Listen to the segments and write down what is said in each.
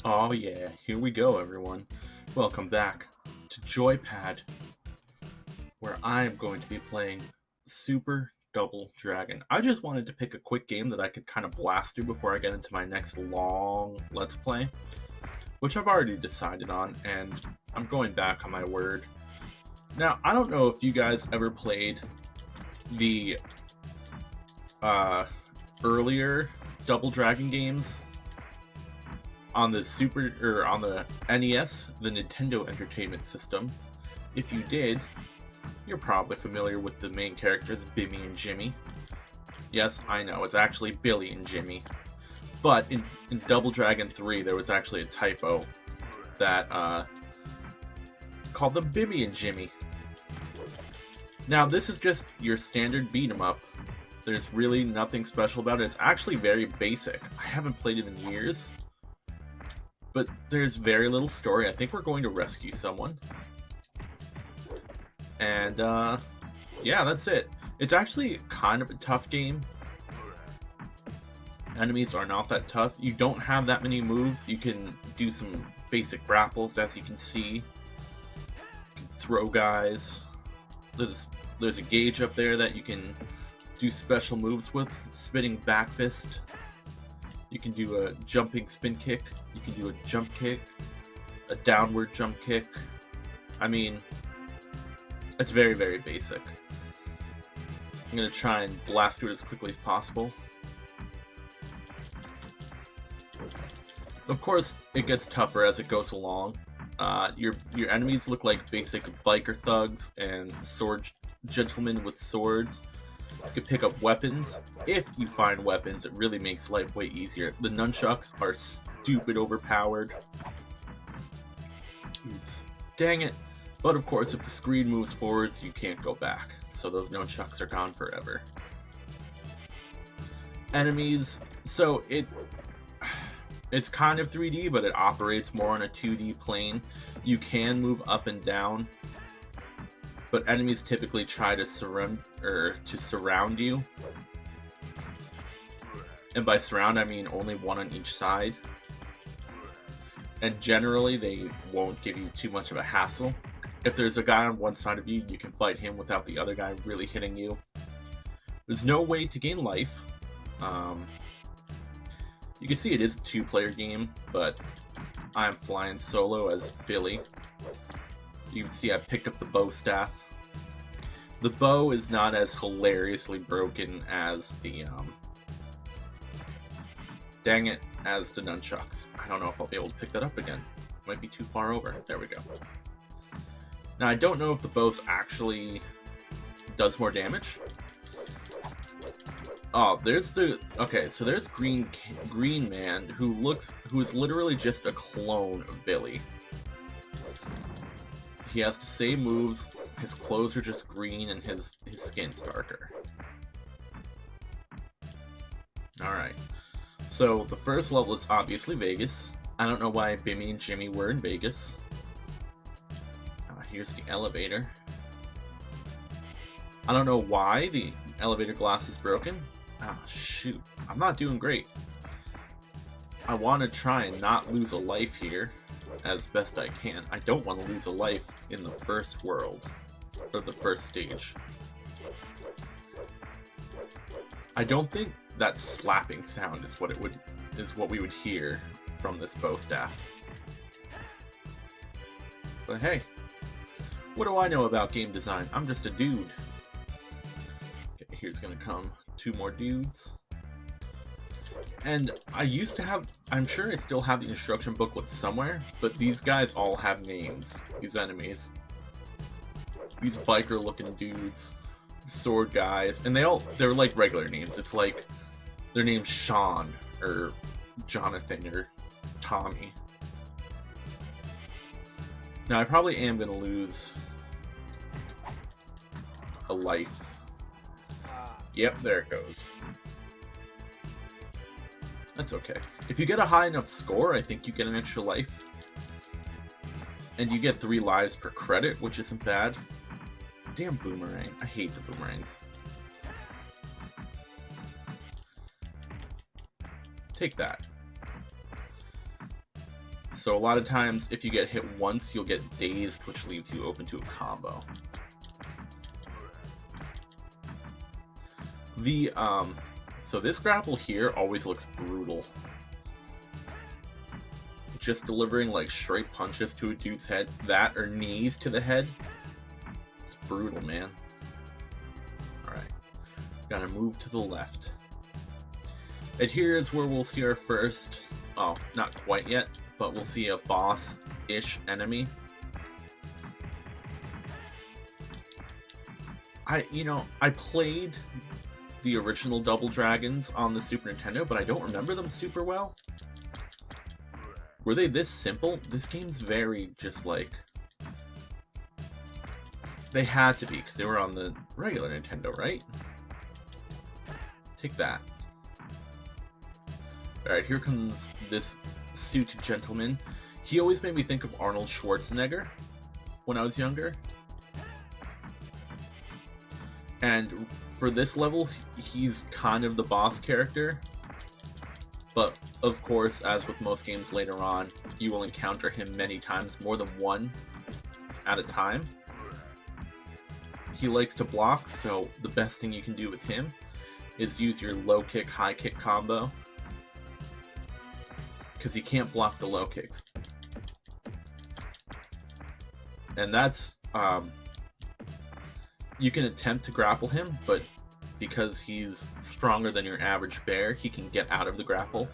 Oh yeah, here we go everyone. Welcome back to JoyPad, where I'm going to be playing Super Double Dragon. I just wanted to pick a quick game that I could kind of blast through before I get into my next long Let's Play, which I've already decided on, and I'm going back on my word. Now, I don't know if you guys ever played the earlier Double Dragon games on the on the NES, the Nintendo Entertainment System. If you did, you're probably familiar with the main characters, Bimmy and Jimmy. Yes, I know, it's actually Billy and Jimmy. But in Double Dragon 3, there was actually a typo that called them Bimmy and Jimmy. Now, this is just your standard beat 'em up. There's really nothing special about it. It's actually very basic. I haven't played it in years, but there's very little story. I think we're going to rescue someone. And, yeah, that's it. It's actually kind of a tough game. Enemies are not that tough. You don't have that many moves. You can do some basic grapples, as you can see. You can throw guys. There's a gauge up there that you can do special moves with. Spinning back fist. You can do a jumping spin kick. You can do a jump kick. A downward jump kick. I mean, it's very, very basic. I'm going to try and blast through it as quickly as possible. Of course, it gets tougher as it goes along. Your enemies look like basic biker thugs and sword gentlemen with swords. You can pick up weapons. If you find weapons, it really makes life way easier. The nunchucks are stupid overpowered. Oops. Dang it. But of course, if the screen moves forwards, you can't go back. So those nunchucks are gone forever. Enemies. So it's kind of 3D, but it operates more on a 2D plane. You can move up and down, but enemies typically try to surround you. And by surround, I mean only one on each side. And generally, they won't give you too much of a hassle. If there's a guy on one side of you, you can fight him without the other guy really hitting you. There's no way to gain life. You can see it is a two-player game, but I'm flying solo as Billy. You can see I picked up the bow staff. The bow is not as hilariously broken as the, dang it, as the nunchucks. I don't know if I'll be able to pick that up again. Might be too far over. There we go. Now, I don't know if the bow actually does more damage. Oh, there's okay, so there's Green Man, who is literally just a clone of Billy. He has the same moves, his clothes are just green, and his skin's darker. Alright, so the first level is obviously Vegas. I don't know why Bimmy and Jimmy were in Vegas. Here's the elevator. I don't know why the elevator glass is broken. Ah, shoot. I'm not doing great. I want to try and not lose a life here as best I can. I don't want to lose a life in the first world, or the first stage. I don't think that slapping sound is what we would hear from this bow staff. But hey, what do I know about game design? I'm just a dude. Okay, here's gonna come 2 more dudes. And I used to have, I'm sure I still have the instruction booklet somewhere, but these guys all have names, these enemies. These biker looking dudes, sword guys, and they're like regular names. It's like, their name's Sean, or Jonathan, or Tommy. Now I probably am gonna lose a life. Yep, there it goes. That's okay. If you get a high enough score, I think you get an extra life. And you get 3 lives per credit, which isn't bad. Damn boomerang. I hate the boomerangs. Take that. So a lot of times, if you get hit once, you'll get dazed, which leaves you open to a combo. So this grapple here always looks brutal. Just delivering like straight punches to a dude's head, that or knees to the head. It's brutal, man. Alright. Gotta move to the left. And here is where we'll see our first, oh, not quite yet, but we'll see a boss-ish enemy. I played the original Double Dragons on the Super Nintendo, but I don't remember them super well. Were they this simple? This game's very just like... They had to be, because they were on the regular Nintendo, right? Take that. Alright, here comes this suited gentleman. He always made me think of Arnold Schwarzenegger when I was younger. And for this level, he's kind of the boss character. But, of course, as with most games later on, you will encounter him many times, more than one at a time. He likes to block, so the best thing you can do with him is use your low kick, high kick combo. Because he can't block the low kicks. And that's, you can attempt to grapple him, but because he's stronger than your average bear, he can get out of the grapple.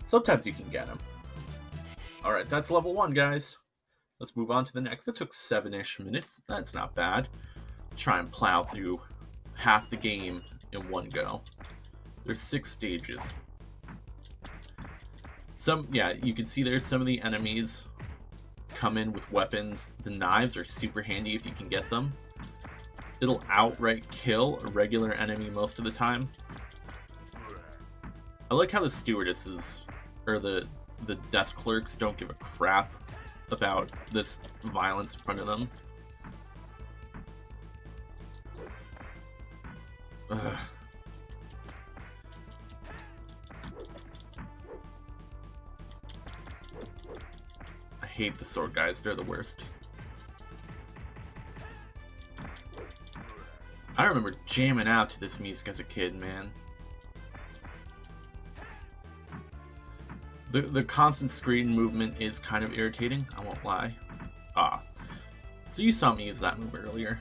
Sometimes you can get him. Alright, that's level 1, guys. Let's move on to the next. That took 7-ish minutes. That's not bad. Try and plow through half the game in one go. There's 6 stages. Yeah, you can see there's some of the enemies come in with weapons. The knives are super handy if you can get them. It'll outright kill a regular enemy most of the time. I like how the stewardesses, or the desk clerks, don't give a crap about this violence in front of them. Ugh. I hate the sword guys, they're the worst. I remember jamming out to this music as a kid, man. The constant screen movement is kind of irritating, I won't lie. So you saw me use that move earlier.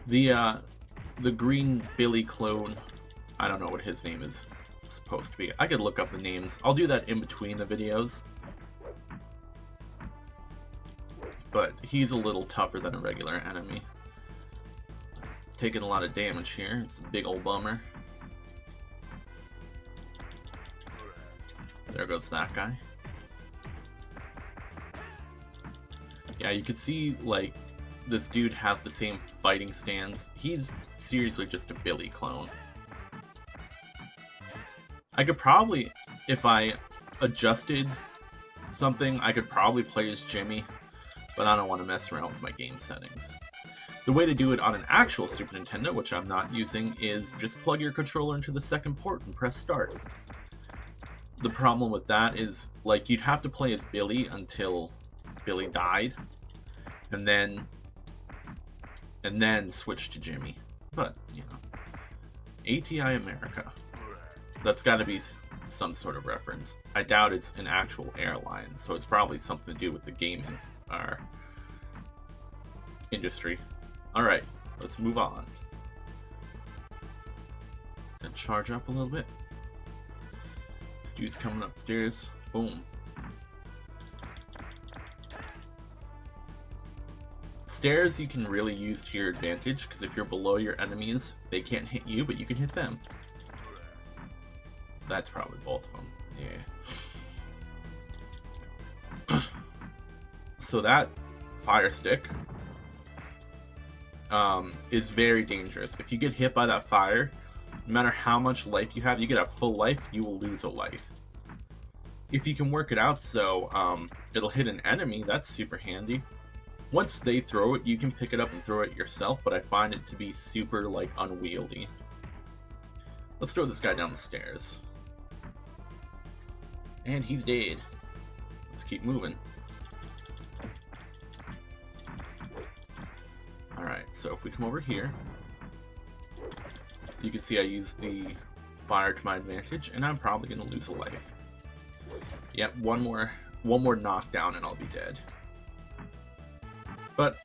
The green Billy clone, I don't know what his name is supposed to be. I could look up the names. I'll do that in between the videos. But he's a little tougher than a regular enemy. Taking a lot of damage here. It's a big old bummer. There goes that guy. Yeah, you can see, like, this dude has the same fighting stance. He's seriously just a Billy clone. I could probably, if I adjusted something, I could probably play as Jimmy, but I don't want to mess around with my game settings. The way to do it on an actual Super Nintendo, which I'm not using, is just plug your controller into the second port and press start. The problem with that is, like, you'd have to play as Billy until Billy died, and then switch to Jimmy. But, you know, ATI America. That's got to be some sort of reference. I doubt it's an actual airline, so it's probably something to do with the gaming industry. Alright, let's move on. And charge up a little bit. This dude's coming upstairs. Boom. Stairs you can really use to your advantage, because if you're below your enemies, they can't hit you, but you can hit them. That's probably both of them. Yeah. So that fire stick is very dangerous. If you get hit by that fire, no matter how much life you have, you get a full life, you will lose a life. If you can work it out so it'll hit an enemy, that's super handy. Once they throw it, you can pick it up and throw it yourself, but I find it to be super, like, unwieldy. Let's throw this guy down the stairs. And he's dead. Let's keep moving. Alright, so if we come over here, you can see I used the fire to my advantage, and I'm probably going to lose a life. Yep, one more knockdown and I'll be dead. But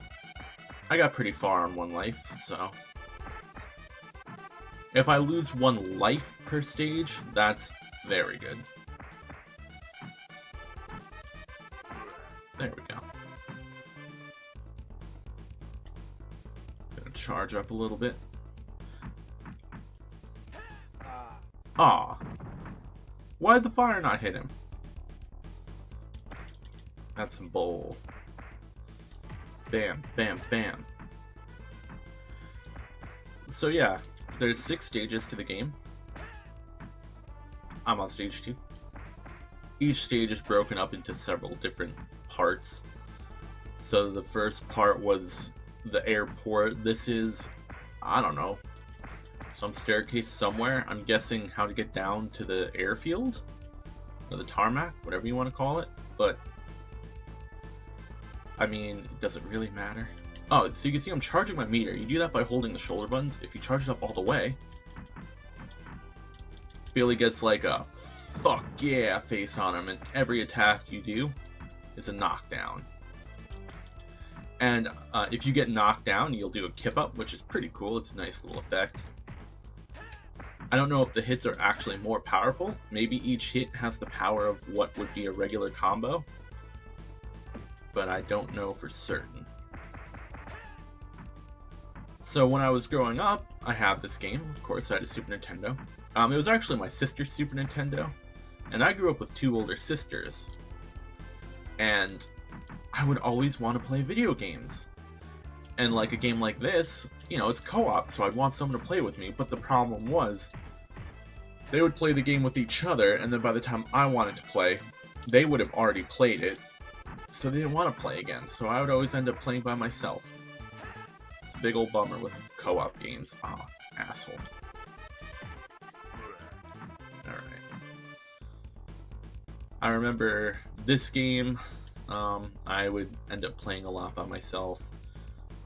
I got pretty far on one life, so if I lose one life per stage, that's very good. There we go. Gonna charge up a little bit. Aw. Why'd the fire not hit him? That's some bull. Bam, bam, bam. So yeah, there's 6 stages to the game. I'm on stage 2. Each stage is broken up into several different parts. So the first part was the airport. This is, I don't know, some staircase somewhere. I'm guessing how to get down to the airfield or the tarmac, whatever you want to call it. But I mean, it doesn't really matter. Oh, so you can see I'm charging my meter. You do that by holding the shoulder buttons. If you charge it up all the way, Billy gets like a fuck yeah face on him, and every attack you do is a knockdown. And if you get knocked down, you'll do a kip up, which is pretty cool. It's a nice little effect. I don't know if the hits are actually more powerful. Maybe each hit has the power of what would be a regular combo, but I don't know for certain. So when I was growing up, I had this game. Of course, I had a Super Nintendo. It was actually my sister's Super Nintendo, and I grew up with 2 older sisters. And I would always want to play video games. And like a game like this, you know, it's co-op, so I'd want someone to play with me, but the problem was, they would play the game with each other, and then by the time I wanted to play, they would have already played it, so they didn't want to play again, so I would always end up playing by myself. It's a big old bummer with co-op games. Aw, oh, asshole. Alright. I remember this game, I would end up playing a lot by myself,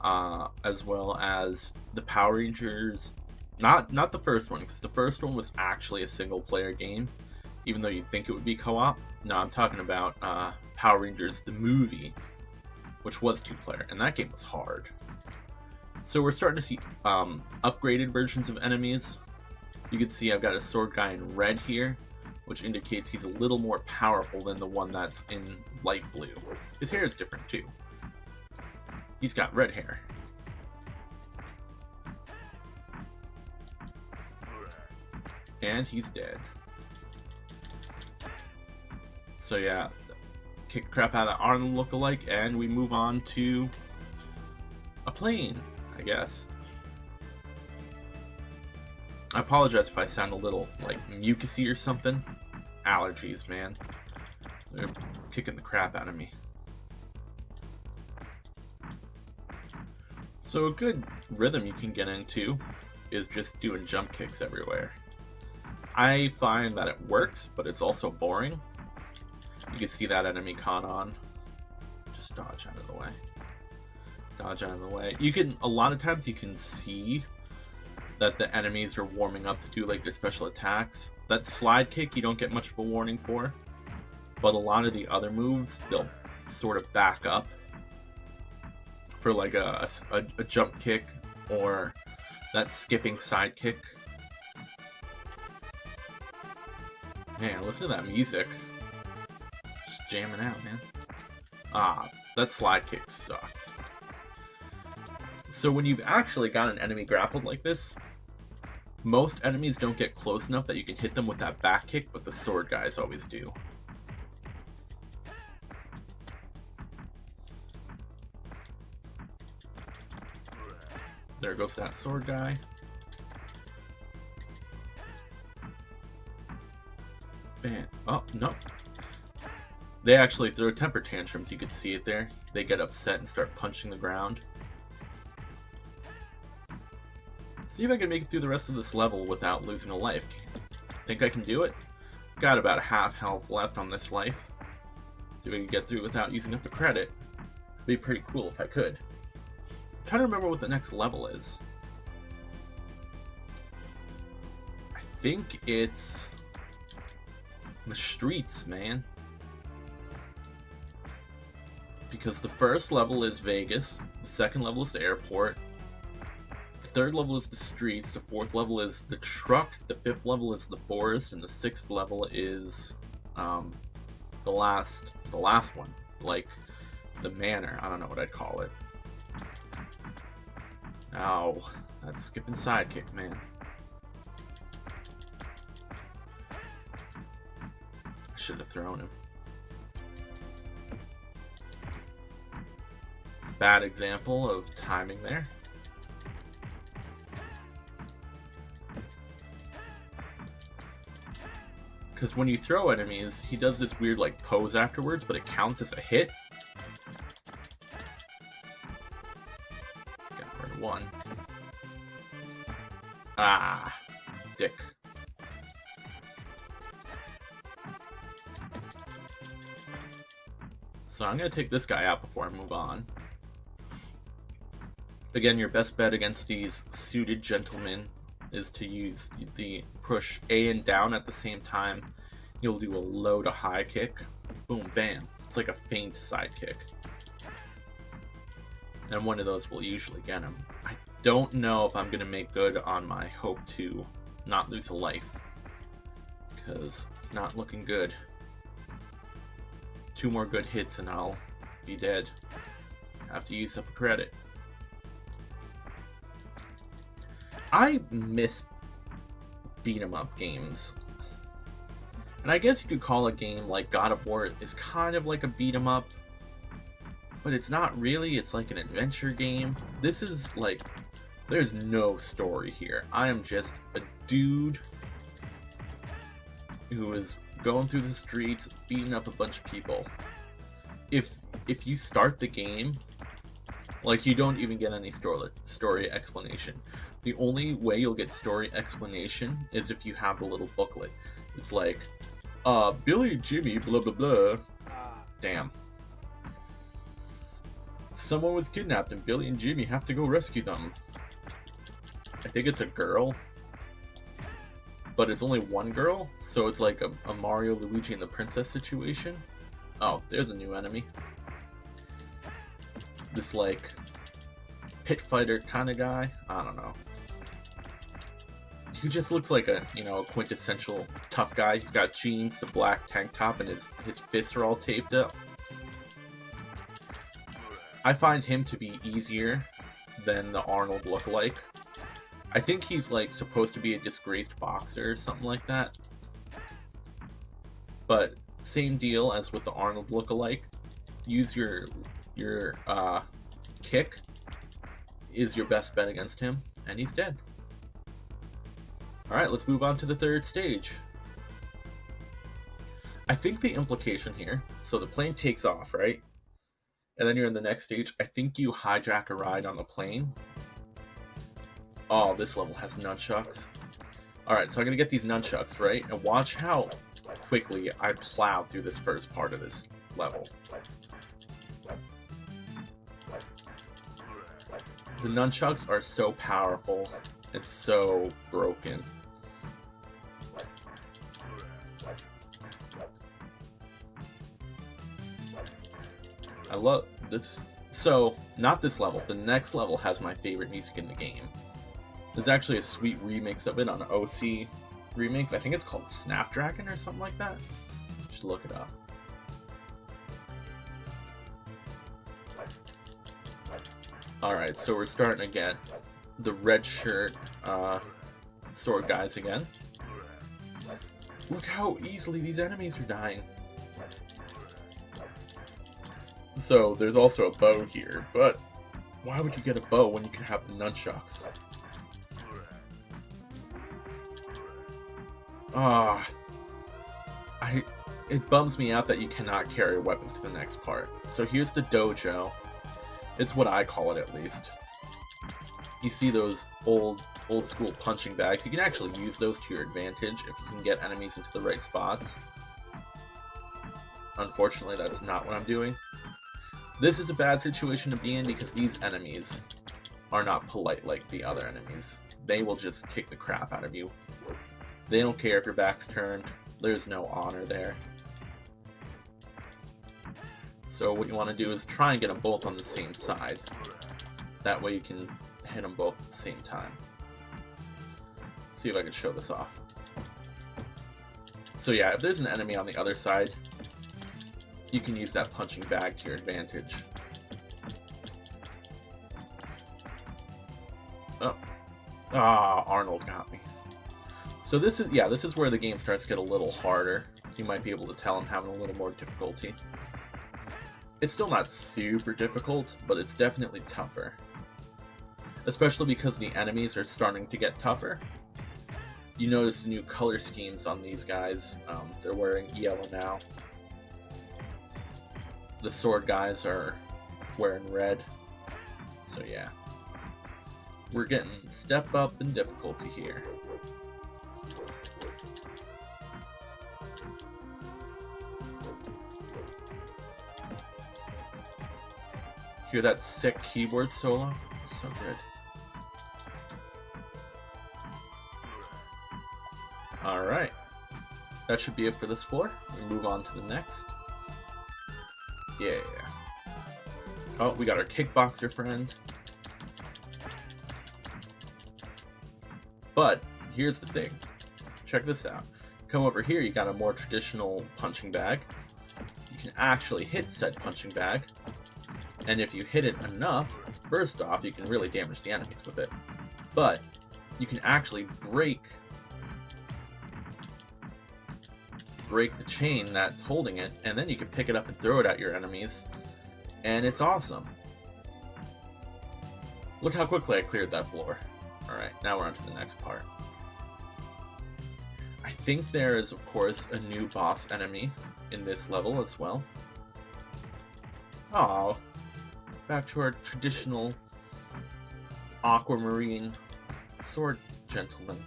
as well as the Power Rangers. Not the first one, because the first one was actually a single-player game, even though you'd think it would be co-op. No, I'm talking about Power Rangers, the movie, which was 2-player, and that game was hard. So we're starting to see upgraded versions of enemies. You can see I've got a sword guy in red here, which indicates he's a little more powerful than the one that's in light blue. His hair is different too. He's got red hair. And he's dead. So yeah, kick the crap out of that Arnold lookalike, and we move on to a plane, I guess. I apologize if I sound a little like mucusy or something. Allergies, man. They're kicking the crap out of me. So a good rhythm you can get into is just doing jump kicks everywhere. I find that it works, but it's also boring. You can see that enemy caught on. Just dodge out of the way. Dodge out of the way. You can, a lot of times you can see that the enemies are warming up to do like their special attacks. That slide kick you don't get much of a warning for, but a lot of the other moves, they'll sort of back up for like a jump kick or that skipping side kick. Man, listen to that music. Just jamming out, man. Ah, that slide kick sucks. So when you've actually got an enemy grappled like this, most enemies don't get close enough that you can hit them with that back kick, but the sword guys always do. There goes that sword guy. Bam. Oh, no. They actually throw temper tantrums. You could see it there. They get upset and start punching the ground. See if I can make it through the rest of this level without losing a life. Think I can do it? Got about a half health left on this life. See if I can get through without using up the credit. It'd be pretty cool if I could. I'm trying to remember what the next level is. I think it's the streets, man. Because the first level is Vegas, the second level is the airport, the third level is the streets, the fourth level is the truck, the fifth level is the forest, and the sixth level is the last one, like the manor. I don't know what I'd call it. Oh, that's skipping sidekick, man. I should have thrown him. Bad example of timing there. Because when you throw enemies, he does this weird like pose afterwards, but it counts as a hit. Got rid of one. Ah, dick. So I'm going to take this guy out before I move on. Again, your best bet against these suited gentlemen is to use the push A and down at the same time. You'll do a low to high kick. Boom, bam. It's like a feint side kick. And one of those will usually get him. I don't know if I'm going to make good on my hope to not lose a life, because it's not looking good. 2 more good hits and I'll be dead. Have to use up a credit. I miss beat-em-up games. And I guess you could call a game like God of War is kind of like a beat-em-up, but it's not really. It's like an adventure game. This is like, there's no story here. I am just a dude who is going through the streets, beating up a bunch of people. If you start the game, like, you don't even get any story explanation. The only way you'll get story explanation is if you have the little booklet. It's like, Billy and Jimmy, blah blah blah. Damn. Someone was kidnapped and Billy and Jimmy have to go rescue them. I think it's a girl. But it's only one girl, so it's like a Mario, Luigi, and the Princess situation. Oh, there's a new enemy. This, like, pit fighter kind of guy. I don't know. He just looks like a, you know, a quintessential tough guy. He's got jeans, the black tank top, and his fists are all taped up. I find him to be easier than the Arnold lookalike. I think he's, like, supposed to be a disgraced boxer or something like that. But same deal as with the Arnold lookalike. Use your kick is your best bet against him, and he's dead. Alright, let's move on to the third stage. I think the implication here, so the plane takes off, right? And then you're in the next stage. I think you hijack a ride on the plane. Oh, this level has nunchucks. Alright, so I'm gonna get these nunchucks, right? And watch how quickly I plow through this first part of this level. The nunchucks are so powerful and so broken. I love this. So, not this level. The next level has my favorite music in the game. There's actually a sweet remix of it on OC Remix. I think it's called Snapdragon or something like that. Just look it up. Alright, so we're starting to get the red shirt sword guys again. Look how easily these enemies are dying. So there's also a bow here, but why would you get a bow when you can have the nunchucks? It bums me out that you cannot carry weapons to the next part. So here's the dojo. It's what I call it, at least. You see those old old school punching bags. You can actually use those to your advantage if you can get enemies into the right spots. Unfortunately, that's not what I'm doing. This is a bad situation to be in because these enemies are not polite like the other enemies. They will just kick the crap out of you. They don't care if your back's turned. There's no honor there. So what you want to do is try and get them both on the same side. That way you can hit them both at the same time. Let's see if I can show this off. So yeah, if there's an enemy on the other side, you can use that punching bag to your advantage. Oh. Ah, Arnold got me. So this is where the game starts to get a little harder. You might be able to tell I'm having a little more difficulty. It's still not super difficult, but it's definitely tougher. Especially because the enemies are starting to get tougher. You notice new color schemes on these guys. They're wearing yellow now. The sword guys are wearing red. So yeah. We're getting step up in difficulty here. Hear that sick keyboard solo? It's so good. Alright. That should be it for this floor. We move on to the next. Yeah. Oh, we got our kickboxer friend. But here's the thing. Check this out. Come over here, you got a more traditional punching bag. You can actually hit said punching bag. And if you hit it enough, first off, you can really damage the enemies with it. But you can actually break the chain that's holding it, and then you can pick it up and throw it at your enemies. And it's awesome. Look how quickly I cleared that floor. Alright, now we're on to the next part. I think there is, of course, a new boss enemy in this level as well. Oh, back to our traditional aquamarine sword gentleman.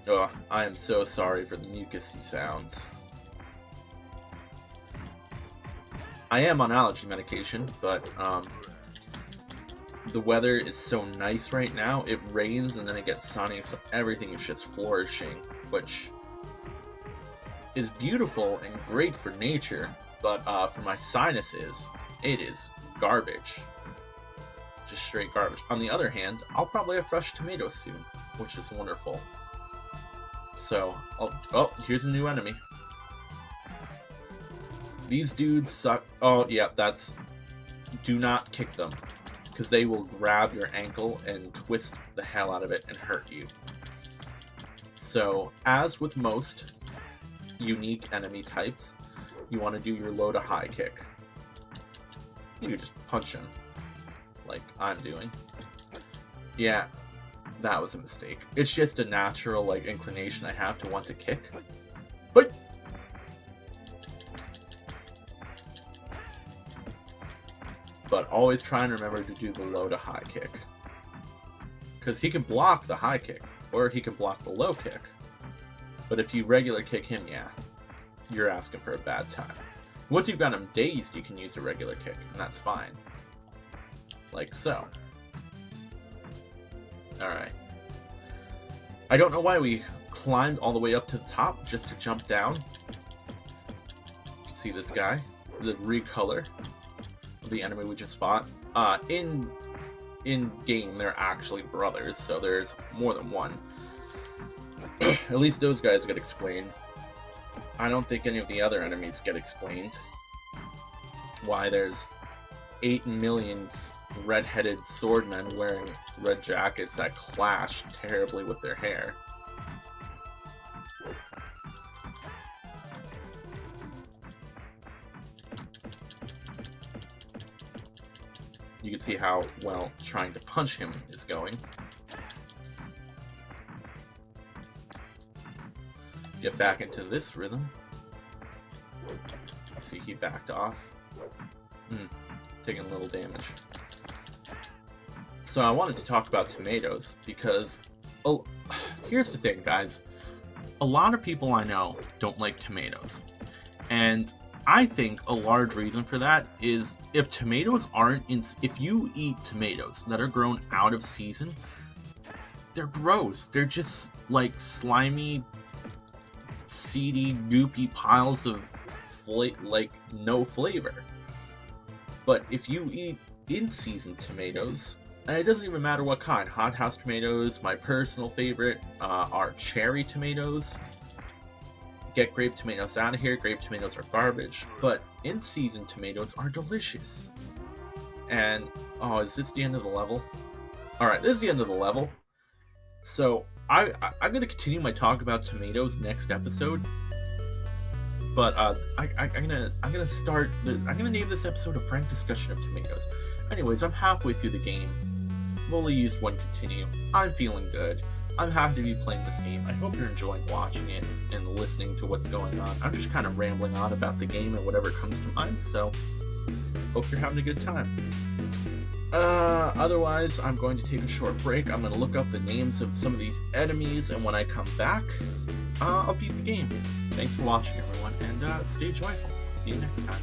Oh, I am so sorry for the mucusy sounds. I am on allergy medication, but the weather is so nice right now. It rains and then it gets sunny, so everything is just flourishing, which is beautiful and great for nature, but for my sinuses, it is garbage. Just straight garbage. On the other hand, I'll probably have fresh tomatoes soon, which is wonderful. So, oh, here's a new enemy. These dudes suck. Oh, yeah, do not kick them, because they will grab your ankle and twist the hell out of it and hurt you. So, as with most unique enemy types, you want to do your low to high kick. You just punch him, like I'm doing. Yeah, that was a mistake. It's just a natural, like, inclination I have to want to kick. But always try and remember to do the low to high kick. Because he can block the high kick, or he can block the low kick. But if you regular kick him, yeah, you're asking for a bad time. Once you've got him dazed, you can use a regular kick, and that's fine. Like so. Alright. I don't know why we climbed all the way up to the top just to jump down. You can see this guy, the recolor of the enemy we just fought. In game, they're actually brothers, so there's more than one. At least those guys get explained. I don't think any of the other enemies get explained. Why there's 8 million red-headed swordmen wearing red jackets that clash terribly with their hair. You can see how well trying to punch him is going. Get back into this rhythm. See, he backed off. Taking a little damage. So I wanted to talk about tomatoes because, oh, here's the thing, guys. A lot of people I know don't like tomatoes. And I think a large reason for that is if you eat tomatoes that are grown out of season, they're gross. They're just like slimy, seedy, goopy piles of no flavor. But if you eat in-season tomatoes, and it doesn't even matter what kind, hothouse tomatoes, my personal favorite, are cherry tomatoes. Get grape tomatoes out of here. Grape tomatoes are garbage, but in-season tomatoes are delicious. And, oh, is this the end of the level? Alright, this is the end of the level. So, I'm going to continue my talk about tomatoes next episode. But, I'm gonna name this episode a frank discussion of tomatoes. Anyways, I'm halfway through the game. I've only used one continue. I'm feeling good. I'm happy to be playing this game. I hope you're enjoying watching it and listening to what's going on. I'm just kind of rambling on about the game and whatever comes to mind, so hope you're having a good time. Otherwise, I'm going to take a short break. I'm going to look up the names of some of these enemies, and when I come back, I'll beat the game. Thanks for watching, everyone, and stay joyful. See you next time.